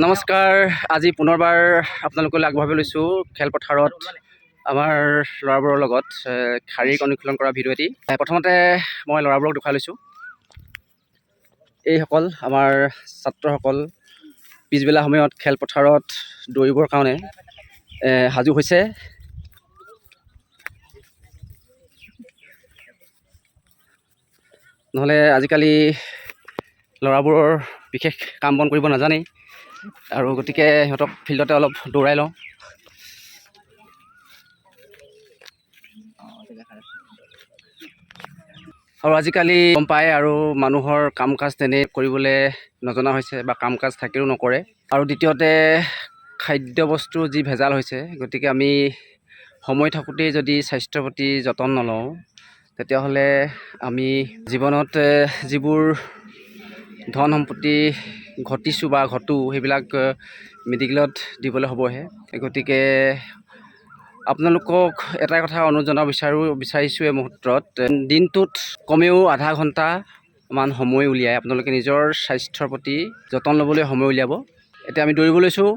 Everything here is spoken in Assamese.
নমস্কাৰ। আজি পুনৰবাৰ আপোনালোকলৈ আগবঢ়াব লৈছোঁ খেলপথাৰত আমাৰ ল'ৰাবোৰৰ লগত শাৰীৰিক অনুশীলন কৰা ভিডিঅ' এটি। প্ৰথমতে মই ল'ৰাবোৰক দেখুৱাই লৈছোঁ। এইসকল আমাৰ ছাত্ৰসকল পিছবেলা সময়ত খেলপথাৰত দৌৰিবৰ কাৰণে সাজু হৈছে। নহ'লে আজিকালি ল'ৰাবোৰৰ বিশেষ কাম বন কৰিব নাজানেই, আৰু গতিকে সিহঁতক ফিল্ডতে অলপ দৌৰাই লওঁ। আৰু আজিকালি গম পায়, আৰু মানুহৰ কাম কাজ তেনে কৰিবলৈ নজনা হৈছে, বা কাম কাজ থাকিলেও নকৰে। আৰু দ্বিতীয়তে খাদ্যবস্তু যি ভেজাল হৈছে, গতিকে আমি সময় থাকোঁতেই যদি স্বাস্থ্যৰ প্ৰতি যতন নলওঁ, তেতিয়াহ'লে আমি জীৱনত যিবোৰ ধন সম্পত্তি ঘটিছোঁ বা ঘটোঁ, সেইবিলাক মেডিকেলত দিবলৈ হ'বহে। গতিকে আপোনালোকক এটা কথা অনুৰোধ জনাব বিচাৰিছোঁ এই মুহূৰ্তত, দিনটোত কমেও আধা ঘণ্টামান সময় উলিয়াই আপোনালোকে নিজৰ স্বাস্থ্যৰ প্ৰতি যতন ল'বলৈ সময় উলিয়াব। এতিয়া আমি দৌৰিব লৈছোঁ।